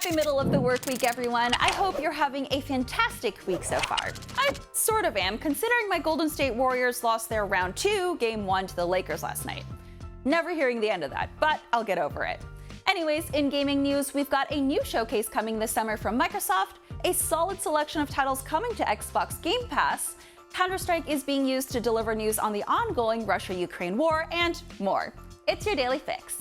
Happy middle of the work week, everyone. I hope you're having a fantastic week so far. I sort of am, considering my Golden State Warriors lost their round 2, game 1 to the Lakers last night. Never hearing the end of that, but I'll get over it. Anyways, in gaming news, we've got a new showcase coming this summer from Microsoft, a solid selection of titles coming to Xbox Game Pass, CounterStrike is being used to deliver news on the ongoing Russia-Ukraine war, and more. It's your daily fix.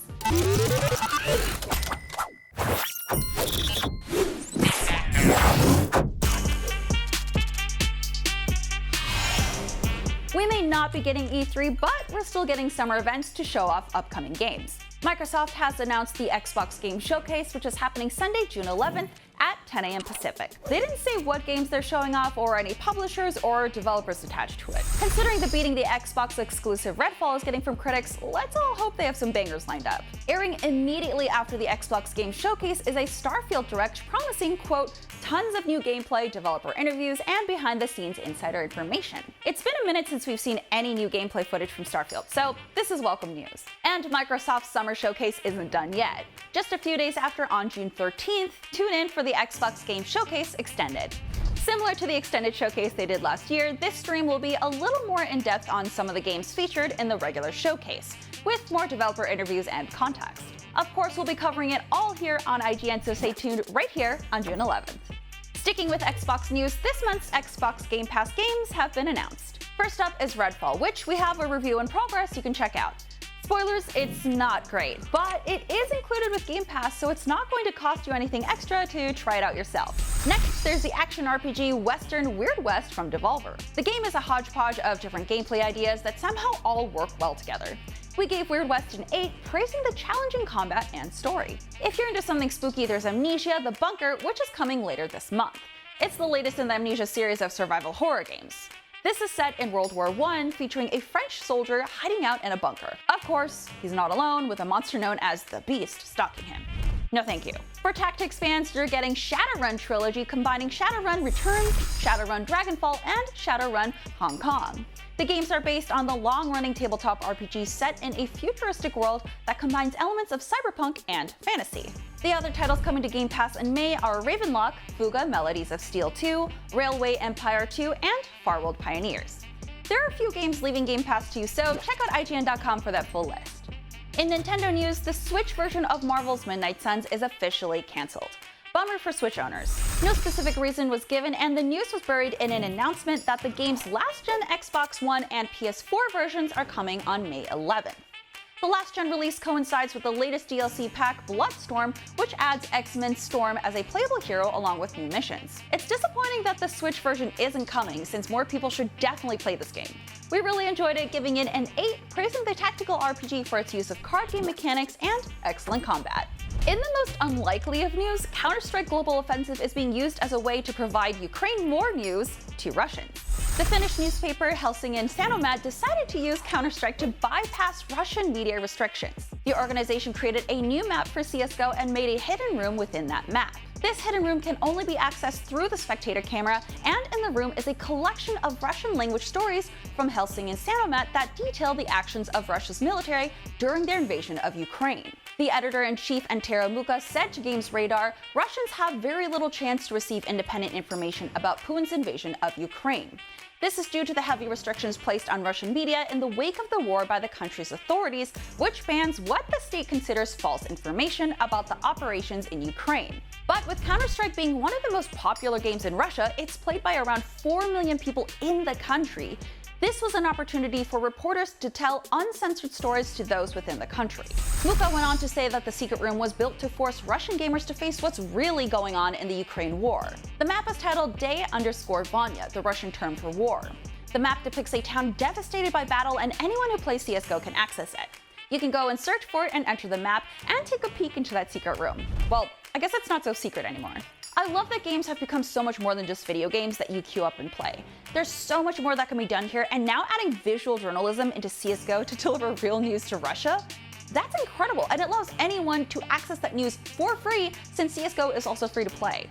We may not be getting E3, but we're still getting summer events to show off upcoming games. Microsoft has announced the Xbox Game Showcase, which is happening Sunday, June 11th at 10 a.m. Pacific. They didn't say what games they're showing off or any publishers or developers attached to it. Considering the beating the Xbox exclusive Redfall is getting from critics, let's all hope they have some bangers lined up. Airing immediately after the Xbox Game Showcase is a Starfield Direct promising, quote, tons of new gameplay, developer interviews, and behind-the-scenes insider information. It's been a minute since we've seen any new gameplay footage from Starfield, so this is welcome news. And Microsoft's Summer Showcase isn't done yet. Just a few days after, on June 13th, tune in for the Xbox Game Showcase Extended. Similar to the extended showcase they did last year, this stream will be a little more in-depth on some of the games featured in the regular showcase, with more developer interviews and context. Of course, we'll be covering it all here on IGN, so stay tuned right here on June 11th. Sticking with Xbox news, this month's Xbox Game Pass games have been announced. First up is Redfall, which we have a review in progress you can check out. Spoilers, it's not great, but it is included with Game Pass, so it's not going to cost you anything extra to try it out yourself. Next, there's the action RPG Western Weird West from Devolver. The game is a hodgepodge of different gameplay ideas that somehow all work well together. We gave Weird West an 8, praising the challenging combat and story. If you're into something spooky, there's Amnesia: The Bunker, which is coming later this month. It's the latest in the Amnesia series of survival horror games. This is set in World War I, featuring a French soldier hiding out in a bunker. Of course, he's not alone, with a monster known as the Beast stalking him. No thank you. For tactics fans, you're getting Shadowrun Trilogy, combining Shadowrun Returns, Shadowrun Dragonfall, and Shadowrun Hong Kong. The games are based on the long-running tabletop RPG set in a futuristic world that combines elements of cyberpunk and fantasy. The other titles coming to Game Pass in May are Ravenlock, Fuga Melodies of Steel 2, Railway Empire 2, and Farworld Pioneers. There are a few games leaving Game Pass too, so check out IGN.com for that full list. In Nintendo news, the Switch version of Marvel's Midnight Suns is officially cancelled. Bummer for Switch owners. No specific reason was given, and the news was buried in an announcement that the game's last-gen Xbox One and PS4 versions are coming on May 11th. The last-gen release coincides with the latest DLC pack, Bloodstorm, which adds X-Men Storm as a playable hero along with new missions. It's disappointing that the Switch version isn't coming, since more people should definitely play this game. We really enjoyed it, giving it an 8, praising the tactical RPG for its use of card game mechanics and excellent combat. In the most unlikely of news, CounterStrike Global Offensive is being used as a way to provide Ukraine more news to Russians. The Finnish newspaper Helsingin Sanomat decided to use CounterStrike to bypass Russian media restrictions. The organization created a new map for CSGO and made a hidden room within that map. This hidden room can only be accessed through the spectator camera, and in the room is a collection of Russian language stories from Helsingin Sanomat that detail the actions of Russia's military during their invasion of Ukraine. The editor-in-chief Antero Muka said to Games Radar, Russians have very little chance to receive independent information about Putin's invasion of Ukraine. This is due to the heavy restrictions placed on Russian media in the wake of the war by the country's authorities, which bans what the state considers false information about the operations in Ukraine. But with Counter-Strike being one of the most popular games in Russia, it's played by around 4 million people in the country. This was an opportunity for reporters to tell uncensored stories to those within the country. Muka went on to say that the secret room was built to force Russian gamers to face what's really going on in the Ukraine war. The map is titled Day_Vanya, the Russian term for war. The map depicts a town devastated by battle, and anyone who plays CSGO can access it. You can go and search for it and enter the map and take a peek into that secret room. Well, I guess it's not so secret anymore. I love that games have become so much more than just video games that you queue up and play. There's so much more that can be done here, and now adding visual journalism into CSGO to deliver real news to Russia? That's incredible, and it allows anyone to access that news for free, since CSGO is also free to play.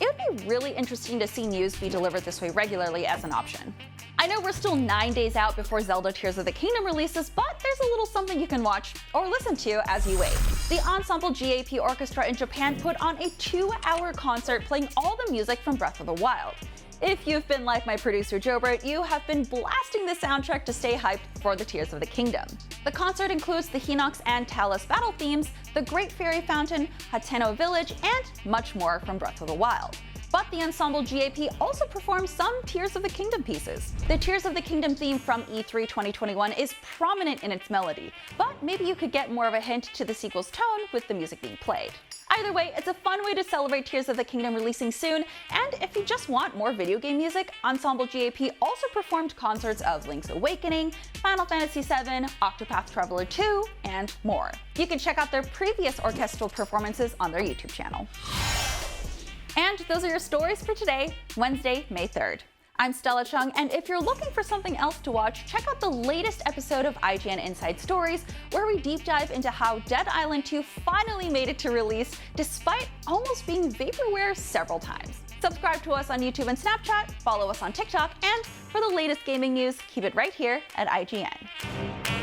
It would be really interesting to see news be delivered this way regularly as an option. I know we're still 9 days out before Zelda Tears of the Kingdom releases, but there's a little something you can watch or listen to as you wait. The Ensemble GAP Orchestra in Japan put on a 2-hour concert playing all the music from Breath of the Wild. If you've been like my producer Jobert, you have been blasting the soundtrack to stay hyped for the Tears of the Kingdom. The concert includes the Hinox and Talus battle themes, the Great Fairy Fountain, Hateno Village, and much more from Breath of the Wild. But the Ensemble GAP also performs some Tears of the Kingdom pieces. The Tears of the Kingdom theme from E3 2021 is prominent in its melody, but maybe you could get more of a hint to the sequel's tone with the music being played. Either way, it's a fun way to celebrate Tears of the Kingdom releasing soon, and if you just want more video game music, Ensemble GAP also performed concerts of Link's Awakening, Final Fantasy VII, Octopath Traveler 2, and more. You can check out their previous orchestral performances on their YouTube channel. And those are your stories for today, Wednesday, May 3rd. I'm Stella Chung, and if you're looking for something else to watch, check out the latest episode of IGN Inside Stories, where we deep dive into how Dead Island 2 finally made it to release, despite almost being vaporware several times. Subscribe to us on YouTube and Snapchat, follow us on TikTok, and for the latest gaming news, keep it right here at IGN.